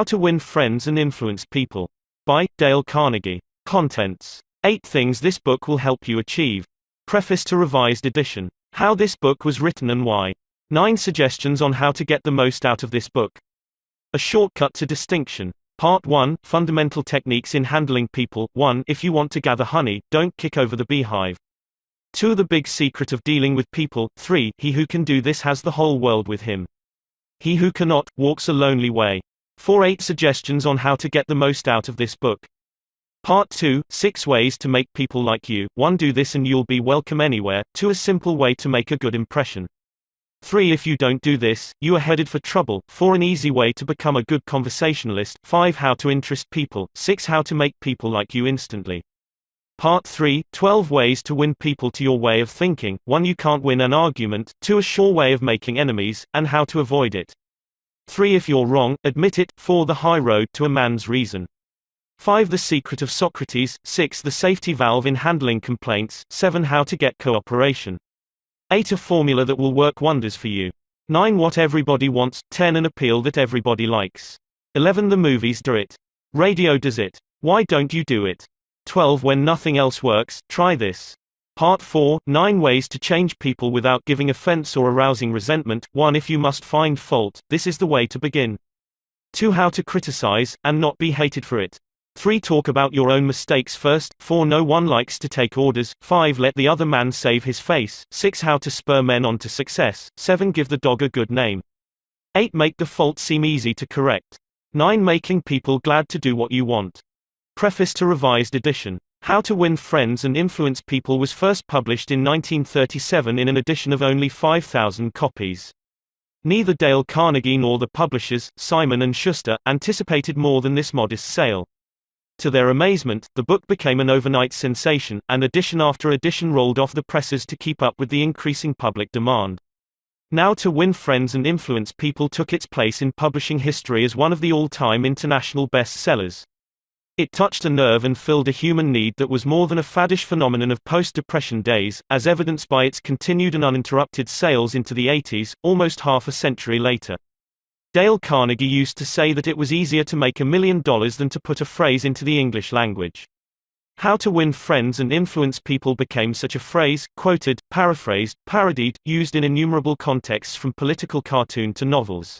How to Win Friends and Influence People. By Dale Carnegie. Contents. 8 things this book will help you achieve. Preface to Revised Edition. How this book was written and why. 9 suggestions on how to get the most out of this book. A shortcut to distinction. Part 1, Fundamental Techniques in Handling People. 1. If you want to gather honey, don't kick over the beehive. 2. The Big Secret of Dealing with People. 3. He who can do this has the whole world with him. He who cannot, walks a lonely way. 4. 8 suggestions on how to get the most out of this book. Part 2, 6 ways to make people like you. 1. Do this and you'll be welcome anywhere. 2. A simple way to make a good impression. 3. If you don't do this, you are headed for trouble. 4. An easy way to become a good conversationalist. 5. How to interest people. 6. How to make people like you instantly. Part 3, 12 ways to win people to your way of thinking. 1. You can't win an argument. 2. A sure way of making enemies, and how to avoid it. 3. If you're wrong, admit it. 4. The high road to a man's reason. 5. The secret of Socrates. 6. The safety valve in handling complaints. 7. How to get cooperation. 8. A formula that will work wonders for you. 9. What everybody wants. 10. An appeal that everybody likes. 11. The movies do it. Radio does it. Why don't you do it? 12. When nothing else works, try this. Part 4, 9 ways to change people without giving offense or arousing resentment. 1. If you must find fault, this is the way to begin. 2. How to criticize, and not be hated for it. 3. Talk about your own mistakes first. 4. No one likes to take orders. 5. Let the other man save his face. 6. How to spur men on to success. 7. Give the dog a good name. 8. Make the fault seem easy to correct. 9. Making people glad to do what you want. Preface to Revised Edition. How to Win Friends and Influence People was first published in 1937 in an edition of only 5,000 copies. Neither Dale Carnegie nor the publishers, Simon & Schuster, anticipated more than this modest sale. To their amazement, the book became an overnight sensation, and edition after edition rolled off the presses to keep up with the increasing public demand. Now To Win Friends and Influence People took its place in publishing history as one of the all-time international bestsellers. It touched a nerve and filled a human need that was more than a faddish phenomenon of post-Depression days, as evidenced by its continued and uninterrupted sales into the 80s, almost half a century later. Dale Carnegie used to say that it was easier to make $1 million than to put a phrase into the English language. How to Win Friends and Influence People became such a phrase, quoted, paraphrased, parodied, used in innumerable contexts from political cartoon to novels.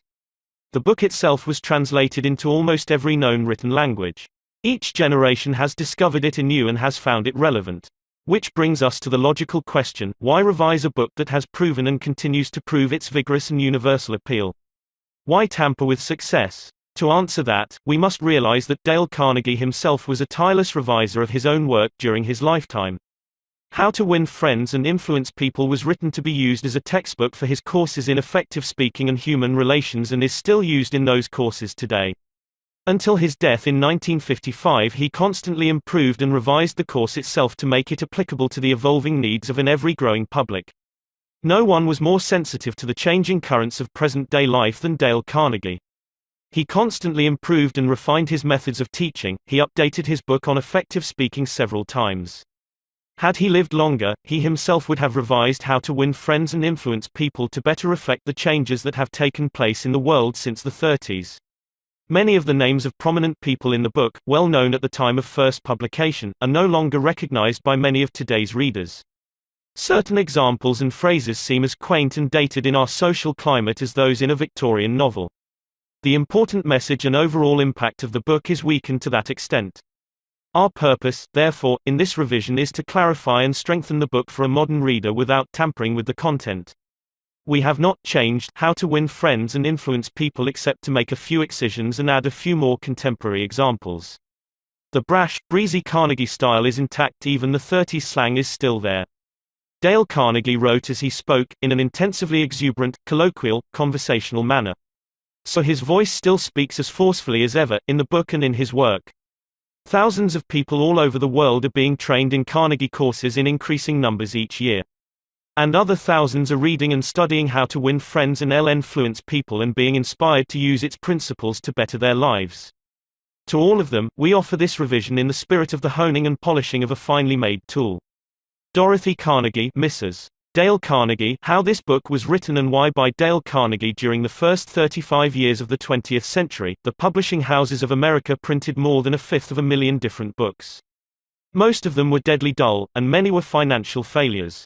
The book itself was translated into almost every known written language. Each generation has discovered it anew and has found it relevant. Which brings us to the logical question, why revise a book that has proven and continues to prove its vigorous and universal appeal? Why tamper with success? To answer that, we must realize that Dale Carnegie himself was a tireless reviser of his own work during his lifetime. How to Win Friends and Influence People was written to be used as a textbook for his courses in effective speaking and human relations and is still used in those courses today. Until his death in 1955, he constantly improved and revised the course itself to make it applicable to the evolving needs of an ever-growing public. No one was more sensitive to the changing currents of present-day life than Dale Carnegie. He constantly improved and refined his methods of teaching. He updated his book on effective speaking several times. Had he lived longer, he himself would have revised How to Win Friends and Influence People to better reflect the changes that have taken place in the world since the 30s. Many of the names of prominent people in the book, well known at the time of first publication, are no longer recognized by many of today's readers. Certain examples and phrases seem as quaint and dated in our social climate as those in a Victorian novel. The important message and overall impact of the book is weakened to that extent. Our purpose, therefore, in this revision is to clarify and strengthen the book for a modern reader without tampering with the content. We have not changed How to Win Friends and Influence People except to make a few excisions and add a few more contemporary examples. The brash, breezy Carnegie style is intact, even the 30s slang is still there. Dale Carnegie wrote as he spoke, in an intensively exuberant, colloquial, conversational manner. So his voice still speaks as forcefully as ever, in the book and in his work. Thousands of people all over the world are being trained in Carnegie courses in increasing numbers each year. And other thousands are reading and studying How to Win Friends and Influence People and being inspired to use its principles to better their lives. To all of them, we offer this revision in the spirit of the honing and polishing of a finely made tool. Dorothy Carnegie, Mrs. Dale Carnegie, How This Book Was Written and Why by Dale Carnegie. During the first 35 years of the 20th century, the publishing houses of America printed more than 1/5 different books. Most of them were deadly dull, and many were financial failures.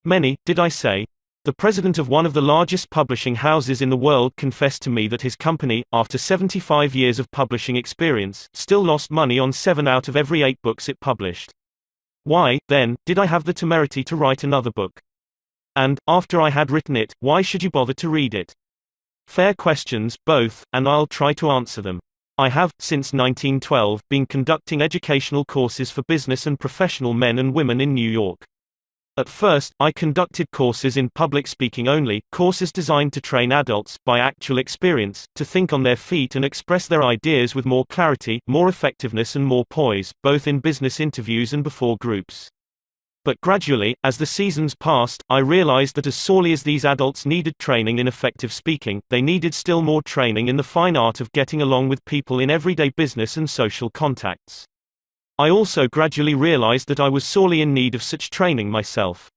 Many, did I say? The president of one of the largest publishing houses in the world confessed to me that his company, after 75 years of publishing experience, still lost money on 7 out of every 8 books it published. Why, then, did I have the temerity to write another book? And, after I had written it, why should you bother to read it? Fair questions, both, and I'll try to answer them. I have, since 1912, been conducting educational courses for business and professional men and women in New York. At first, I conducted courses in public speaking only, courses designed to train adults, by actual experience, to think on their feet and express their ideas with more clarity, more effectiveness and more poise, both in business interviews and before groups. But gradually, as the seasons passed, I realized that as sorely as these adults needed training in effective speaking, they needed still more training in the fine art of getting along with people in everyday business and social contacts. I also gradually realized that I was sorely in need of such training myself.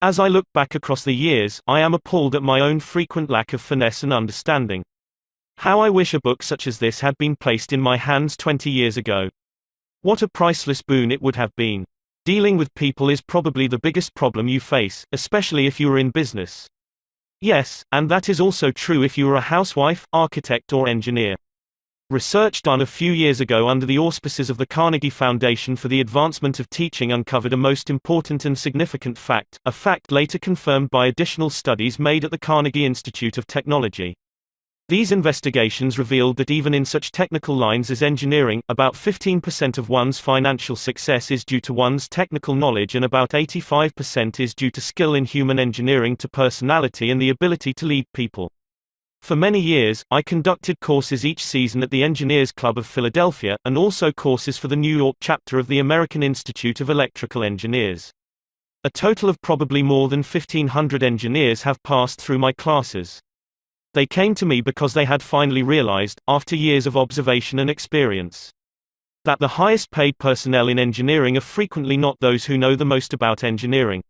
As I look back across the years, I am appalled at my own frequent lack of finesse and understanding. How I wish a book such as this had been placed in my hands 20 years ago. What a priceless boon it would have been. Dealing with people is probably the biggest problem you face, especially if you are in business. Yes, and that is also true if you are a housewife, architect or engineer. Research done a few years ago under the auspices of the Carnegie Foundation for the Advancement of Teaching uncovered a most important and significant fact, a fact later confirmed by additional studies made at the Carnegie Institute of Technology. These investigations revealed that even in such technical lines as engineering, about 15% of one's financial success is due to one's technical knowledge and about 85% is due to skill in human engineering to personality and the ability to lead people. For many years, I conducted courses each season at the Engineers Club of Philadelphia, and also courses for the New York chapter of the American Institute of Electrical Engineers. A total of probably more than 1,500 engineers have passed through my classes. They came to me because they had finally realized, after years of observation and experience, that the highest paid personnel in engineering are frequently not those who know the most about engineering.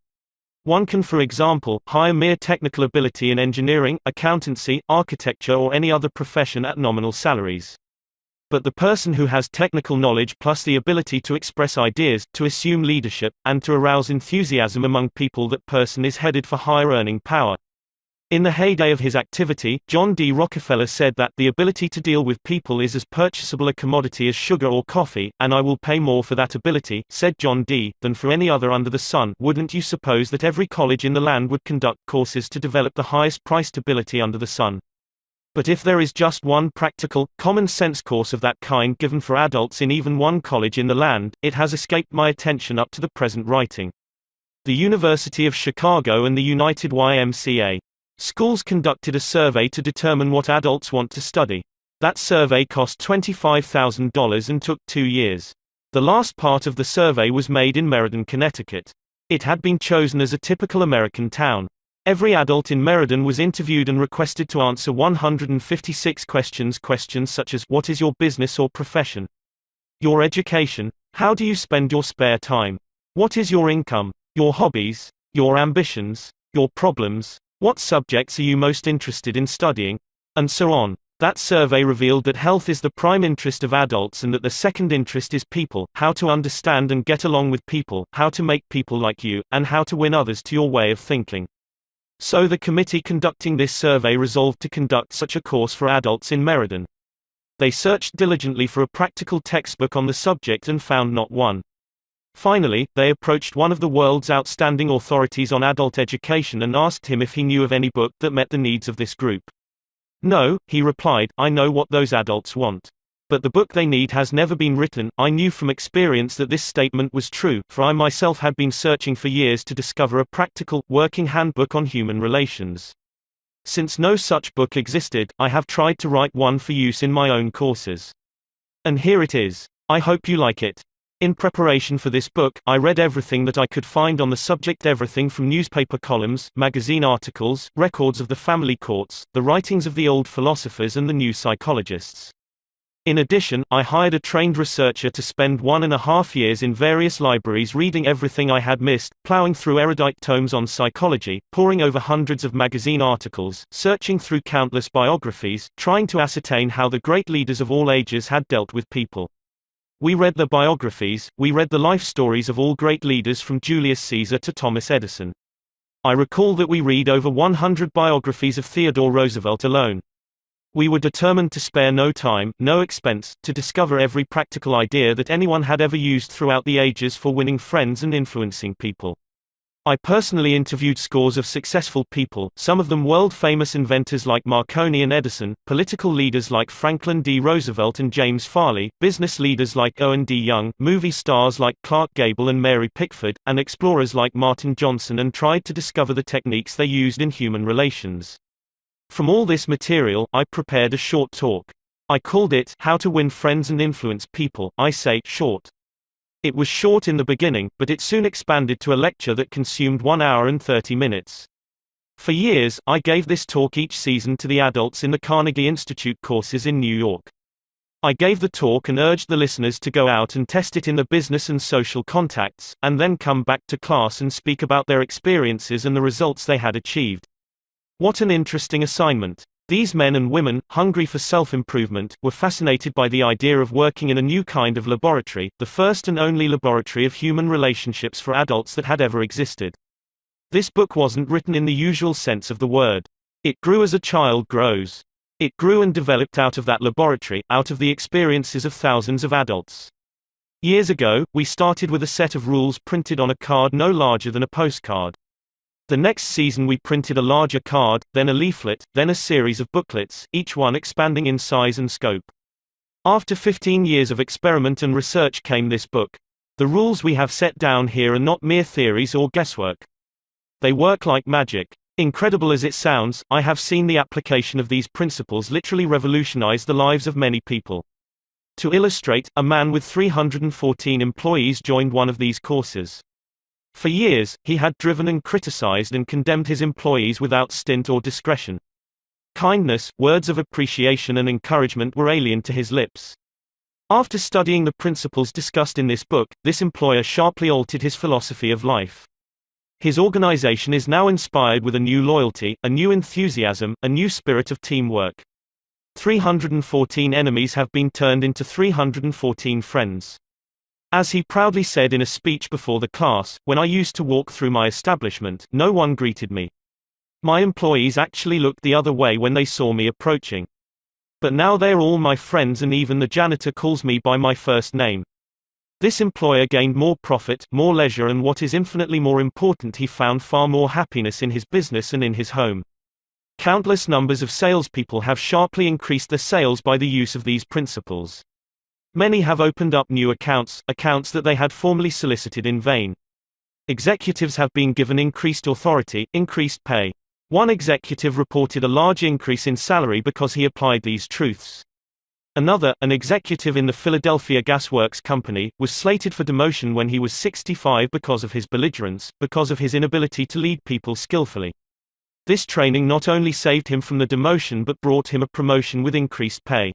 One can, for example, hire mere technical ability in engineering, accountancy, architecture or any other profession at nominal salaries. But the person who has technical knowledge plus the ability to express ideas, to assume leadership, and to arouse enthusiasm among people, that person is headed for higher earning power. In the heyday of his activity, John D. Rockefeller said that the ability to deal with people is as purchasable a commodity as sugar or coffee, and I will pay more for that ability, said John D., than for any other under the sun. Wouldn't you suppose that every college in the land would conduct courses to develop the highest priced ability under the sun? But if there is just one practical, common sense course of that kind given for adults in even one college in the land, it has escaped my attention up to the present writing. The University of Chicago and the United YMCA. Schools conducted a survey to determine what adults want to study. That survey cost $25,000 and took 2 years. The last part of the survey was made in Meriden, Connecticut. It had been chosen as a typical American town. Every adult in Meriden was interviewed and requested to answer 156 questions. Questions such as, what is your business or profession? Your education? How do you spend your spare time? What is your income? Your hobbies? Your ambitions? Your problems? What subjects are you most interested in studying? And so on. That survey revealed that health is the prime interest of adults and that the second interest is people, how to understand and get along with people, how to make people like you, and how to win others to your way of thinking. So the committee conducting this survey resolved to conduct such a course for adults in Meriden. They searched diligently for a practical textbook on the subject and found not one. Finally, they approached one of the world's outstanding authorities on adult education and asked him if he knew of any book that met the needs of this group. No, he replied, I know what those adults want. But the book they need has never been written. I knew from experience that this statement was true, for I myself had been searching for years to discover a practical, working handbook on human relations. Since no such book existed, I have tried to write one for use in my own courses. And here it is. I hope you like it. In preparation for this book, I read everything that I could find on the subject, everything from newspaper columns, magazine articles, records of the family courts, the writings of the old philosophers and the new psychologists. In addition, I hired a trained researcher to spend 1.5 years in various libraries reading everything I had missed, plowing through erudite tomes on psychology, poring over hundreds of magazine articles, searching through countless biographies, trying to ascertain how the great leaders of all ages had dealt with people. We read the biographies, we read the life stories of all great leaders from Julius Caesar to Thomas Edison. I recall that we read over 100 biographies of Theodore Roosevelt alone. We were determined to spare no time, no expense, to discover every practical idea that anyone had ever used throughout the ages for winning friends and influencing people. I personally interviewed scores of successful people, some of them world-famous inventors like Marconi and Edison, political leaders like Franklin D. Roosevelt and James Farley, business leaders like Owen D. Young, movie stars like Clark Gable and Mary Pickford, and explorers like Martin Johnson, and tried to discover the techniques they used in human relations. From all this material, I prepared a short talk. I called it, How to Win Friends and Influence People. I say, short. It was short in the beginning, but it soon expanded to a lecture that consumed 1 hour and 30 minutes. For years, I gave this talk each season to the adults in the Carnegie Institute courses in New York. I gave the talk and urged the listeners to go out and test it in the business and social contacts, and then come back to class and speak about their experiences and the results they had achieved. What an interesting assignment. These men and women, hungry for self-improvement, were fascinated by the idea of working in a new kind of laboratory, the first and only laboratory of human relationships for adults that had ever existed. This book wasn't written in the usual sense of the word. It grew as a child grows. It grew and developed out of that laboratory, out of the experiences of thousands of adults. Years ago, we started with a set of rules printed on a card no larger than a postcard. The next season we printed a larger card, then a leaflet, then a series of booklets, each one expanding in size and scope. After 15 years of experiment and research came this book. The rules we have set down here are not mere theories or guesswork. They work like magic. Incredible as it sounds, I have seen the application of these principles literally revolutionize the lives of many people. To illustrate, a man with 314 employees joined one of these courses. For years, he had driven and criticized and condemned his employees without stint or discretion. Kindness, words of appreciation and encouragement were alien to his lips. After studying the principles discussed in this book, this employer sharply altered his philosophy of life. His organization is now inspired with a new loyalty, a new enthusiasm, a new spirit of teamwork. 314 enemies have been turned into 314 friends. As he proudly said in a speech before the class, when I used to walk through my establishment, no one greeted me. My employees actually looked the other way when they saw me approaching. But now they're all my friends, and even the janitor calls me by my first name. This employer gained more profit, more leisure, and what is infinitely more important, he found far more happiness in his business and in his home. Countless numbers of salespeople have sharply increased their sales by the use of these principles. Many have opened up new accounts that they had formerly solicited in vain. Executives have been given increased authority, increased pay. One executive reported a large increase in salary because he applied these truths. Another, an executive in the Philadelphia Gas Works Company, was slated for demotion when he was 65 because of his belligerence, because of his inability to lead people skillfully. This training not only saved him from the demotion but brought him a promotion with increased pay.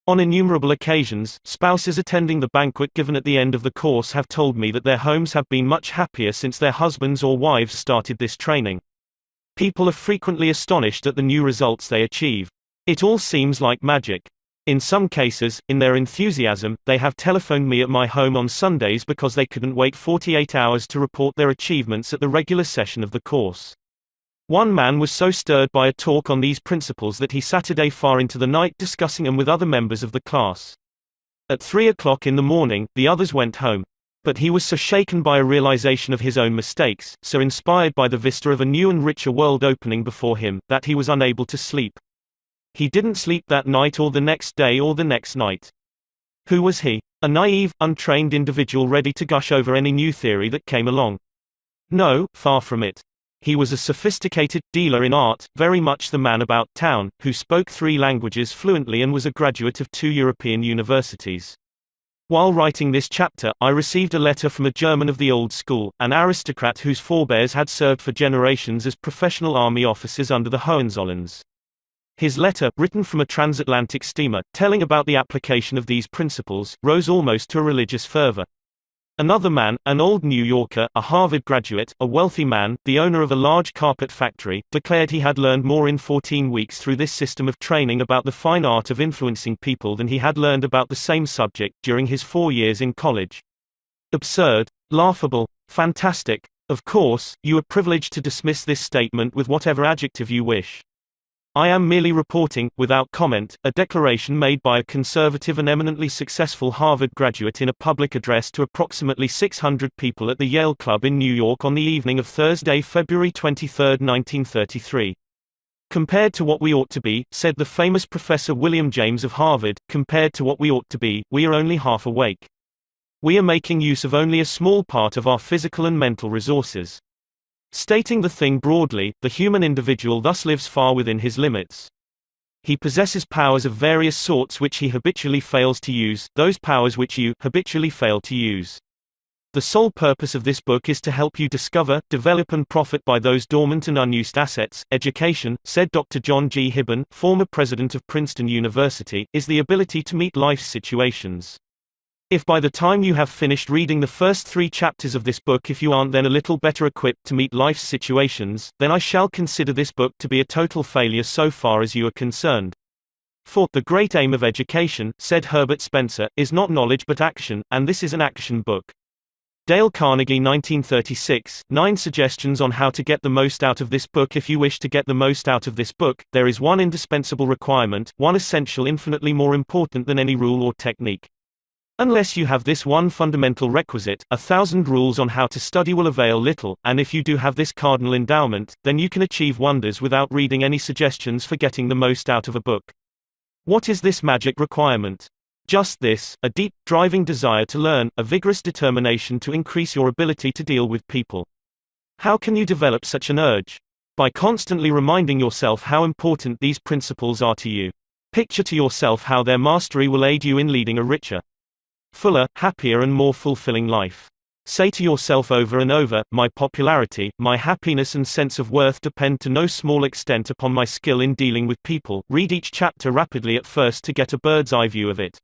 On innumerable occasions, spouses attending the banquet given at the end of the course have told me that their homes have been much happier since their husbands or wives started this training. People are frequently astonished at the new results they achieve. It all seems like magic. In some cases, in their enthusiasm, they have telephoned me at my home on Sundays because they couldn't wait 48 hours to report their achievements at the regular session of the course. One man was so stirred by a talk on these principles that he Saturday far into the night discussing them with other members of the class. At 3 o'clock in the morning, the others went home. But he was so shaken by a realization of his own mistakes, so inspired by the vista of a new and richer world opening before him, that he was unable to sleep. He didn't sleep that night or the next day or the next night. Who was he? A naive, untrained individual ready to gush over any new theory that came along? No, far from it. He was a sophisticated dealer in art, very much the man about town, who spoke 3 languages fluently and was a graduate of 2 European universities. While writing this chapter, I received a letter from a German of the old school, an aristocrat whose forebears had served for generations as professional army officers under the Hohenzollerns. His letter, written from a transatlantic steamer, telling about the application of these principles, rose almost to a religious fervor. Another man, an old New Yorker, a Harvard graduate, a wealthy man, the owner of a large carpet factory, declared he had learned more in 14 weeks through this system of training about the fine art of influencing people than he had learned about the same subject during his 4 years in college. Absurd, laughable, fantastic. Of course, you are privileged to dismiss this statement with whatever adjective you wish. I am merely reporting, without comment, a declaration made by a conservative and eminently successful Harvard graduate in a public address to approximately 600 people at the Yale Club in New York on the evening of Thursday, February 23, 1933. Compared to what we ought to be, said the famous Professor William James of Harvard, compared to what we ought to be, we are only half awake. We are making use of only a small part of our physical and mental resources. Stating the thing broadly, the human individual thus lives far within his limits. He possesses powers of various sorts which he habitually fails to use, those powers which you habitually fail to use. The sole purpose of this book is to help you discover, develop and profit by those dormant and unused assets. Education, said Dr. John G. Hibben, former president of Princeton University, is the ability to meet life's situations. If by the time you have finished reading the first 3 chapters of this book if you aren't then a little better equipped to meet life's situations, then I shall consider this book to be a total failure so far as you are concerned. For, the great aim of education, said Herbert Spencer, is not knowledge but action, and this is an action book. Dale Carnegie 1936, 9 suggestions on how to get the most out of this book. If you wish to get the most out of this book, there is one indispensable requirement, one essential infinitely more important than any rule or technique. Unless you have this one fundamental requisite, 1,000 rules on how to study will avail little, and if you do have this cardinal endowment, then you can achieve wonders without reading any suggestions for getting the most out of a book. What is this magic requirement? Just this, a deep, driving desire to learn, a vigorous determination to increase your ability to deal with people. How can you develop such an urge? By constantly reminding yourself how important these principles are to you. Picture to yourself how their mastery will aid you in leading a richer, fuller, happier and more fulfilling life. Say to yourself over and over, my popularity, my happiness and sense of worth depend to no small extent upon my skill in dealing with people. Read each chapter rapidly at first to get a bird's eye view of it.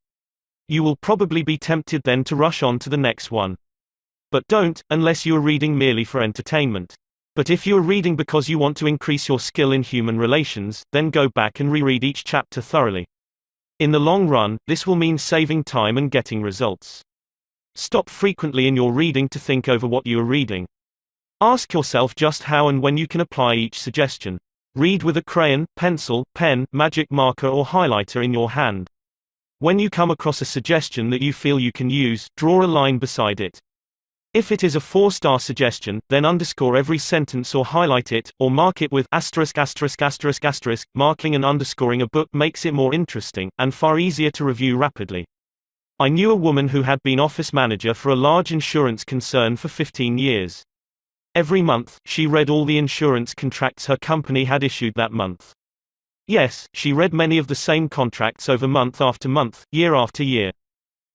You will probably be tempted then to rush on to the next one. But don't, unless you are reading merely for entertainment. But if you are reading because you want to increase your skill in human relations, then go back and reread each chapter thoroughly. In the long run, this will mean saving time and getting results. Stop frequently in your reading to think over what you are reading. Ask yourself just how and when you can apply each suggestion. Read with a crayon, pencil, pen, magic marker or highlighter in your hand. When you come across a suggestion that you feel you can use, draw a line beside it. If it is a 4-star suggestion, then underscore every sentence or highlight it, or mark it with asterisk asterisk asterisk asterisk. Marking and underscoring a book makes it more interesting, and far easier to review rapidly. I knew a woman who had been office manager for a large insurance concern for 15 years. Every month, she read all the insurance contracts her company had issued that month. Yes, she read many of the same contracts over month after month, year after year.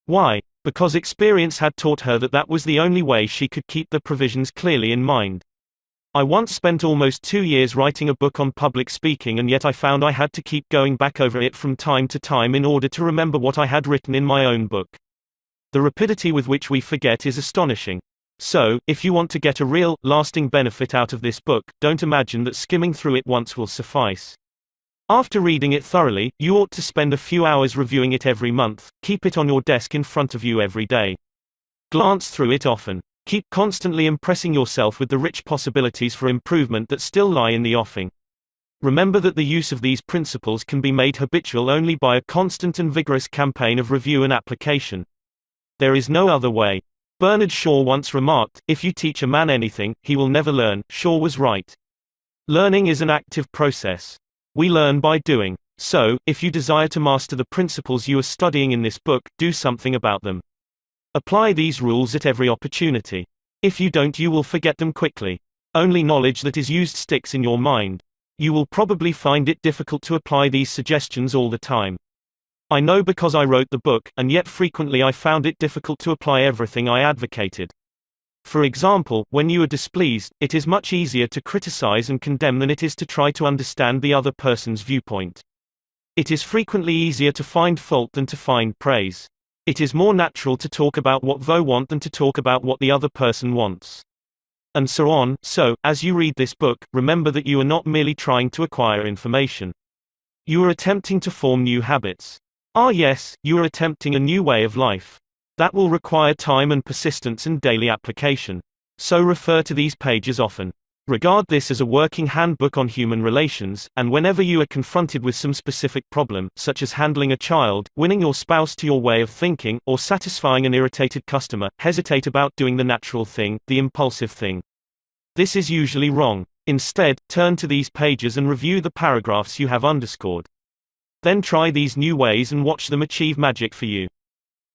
Why? Because experience had taught her that that was the only way she could keep the provisions clearly in mind. I once spent almost 2 years writing a book on public speaking, and yet I found I had to keep going back over it from time to time in order to remember what I had written in my own book. The rapidity with which we forget is astonishing. So, if you want to get a real, lasting benefit out of this book, don't imagine that skimming through it once will suffice. After reading it thoroughly, you ought to spend a few hours reviewing it every month. Keep it on your desk in front of you every day. Glance through it often. Keep constantly impressing yourself with the rich possibilities for improvement that still lie in the offing. Remember that the use of these principles can be made habitual only by a constant and vigorous campaign of review and application. There is no other way. Bernard Shaw once remarked, "If you teach a man anything, he will never learn." Shaw was right. Learning is an active process. We learn by doing. So, if you desire to master the principles you are studying in this book, do something about them. Apply these rules at every opportunity. If you don't, you will forget them quickly. Only knowledge that is used sticks in your mind. You will probably find it difficult to apply these suggestions all the time. I know because I wrote the book, and yet frequently I found it difficult to apply everything I advocated. For example, when you are displeased, it is much easier to criticize and condemn than it is to try to understand the other person's viewpoint. It is frequently easier to find fault than to find praise. It is more natural to talk about what you want than to talk about what the other person wants. And so on. So, as you read this book, remember that you are not merely trying to acquire information. You are attempting to form new habits. Ah yes, you are attempting a new way of life. That will require time and persistence and daily application. So refer to these pages often. Regard this as a working handbook on human relations, and whenever you are confronted with some specific problem, such as handling a child, winning your spouse to your way of thinking, or satisfying an irritated customer, hesitate about doing the natural thing, the impulsive thing. This is usually wrong. Instead, turn to these pages and review the paragraphs you have underscored. Then try these new ways and watch them achieve magic for you.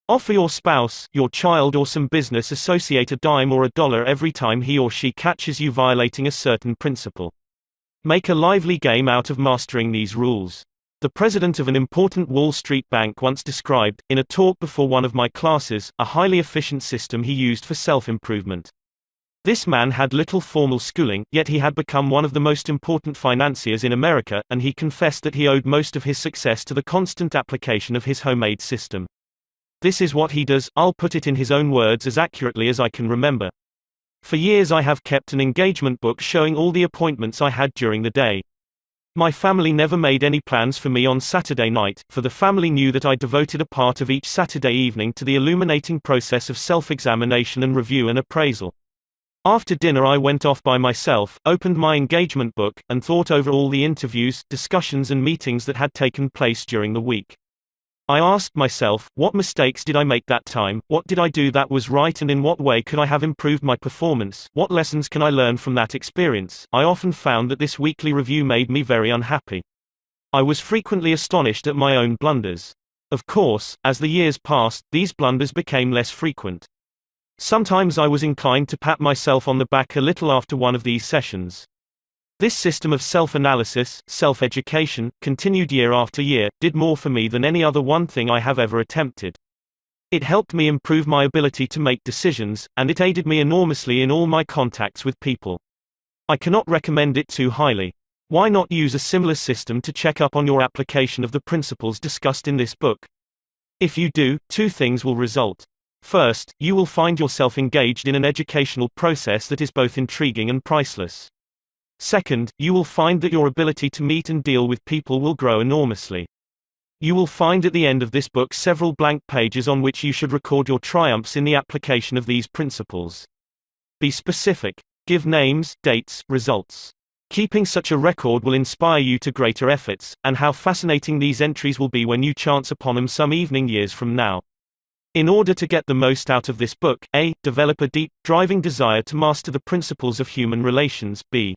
Offer your spouse, your child or some business associate a dime or a dollar every time he or she catches you violating a certain principle. Make a lively game out of mastering these rules. The president of an important Wall Street bank once described, in a talk before one of my classes, a highly efficient system he used for self-improvement. This man had little formal schooling, yet he had become one of the most important financiers in America, and he confessed that he owed most of his success to the constant application of his homemade system. This is what he does. I'll put it in his own words as accurately as I can remember. For years I have kept an engagement book showing all the appointments I had during the day. My family never made any plans for me on Saturday night, for the family knew that I devoted a part of each Saturday evening to the illuminating process of self-examination and review and appraisal. After dinner I went off by myself, opened my engagement book, and thought over all the interviews, discussions and meetings that had taken place during the week. I asked myself, what mistakes did I make that time, what did I do that was right, and in what way could I have improved my performance, what lessons can I learn from that experience? I often found that this weekly review made me very unhappy. I was frequently astonished at my own blunders. Of course, as the years passed, these blunders became less frequent. Sometimes I was inclined to pat myself on the back a little after one of these sessions. This system of self-analysis, self-education, continued year after year, did more for me than any other one thing I have ever attempted. It helped me improve my ability to make decisions, and it aided me enormously in all my contacts with people. I cannot recommend it too highly. Why not use a similar system to check up on your application of the principles discussed in this book? If you do, two things will result. First, you will find yourself engaged in an educational process that is both intriguing and priceless. Second, you will find that your ability to meet and deal with people will grow enormously. You will find at the end of this book several blank pages on which you should record your triumphs in the application of these principles. Be specific. Give names, dates, results. Keeping such a record will inspire you to greater efforts, and how fascinating these entries will be when you chance upon them some evening years from now. In order to get the most out of this book, A. Develop a deep, driving desire to master the principles of human relations. B.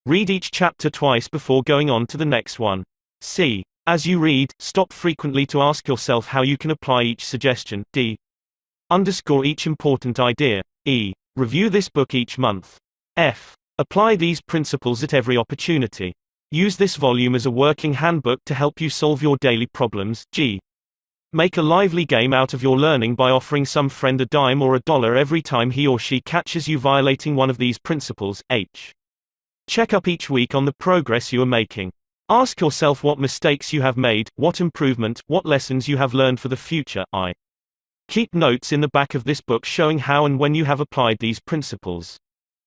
Read each chapter twice before going on to the next one. C. As you read, stop frequently to ask yourself how you can apply each suggestion. D. Underscore each important idea. E. Review this book each month. F. Apply these principles at every opportunity. Use this volume as a working handbook to help you solve your daily problems. G. Make a lively game out of your learning by offering some friend a dime or a dollar every time he or she catches you violating one of these principles. H. Check up each week on the progress you are making. Ask yourself what mistakes you have made, what improvement, what lessons you have learned for the future. I. Keep notes in the back of this book showing how and when you have applied these principles.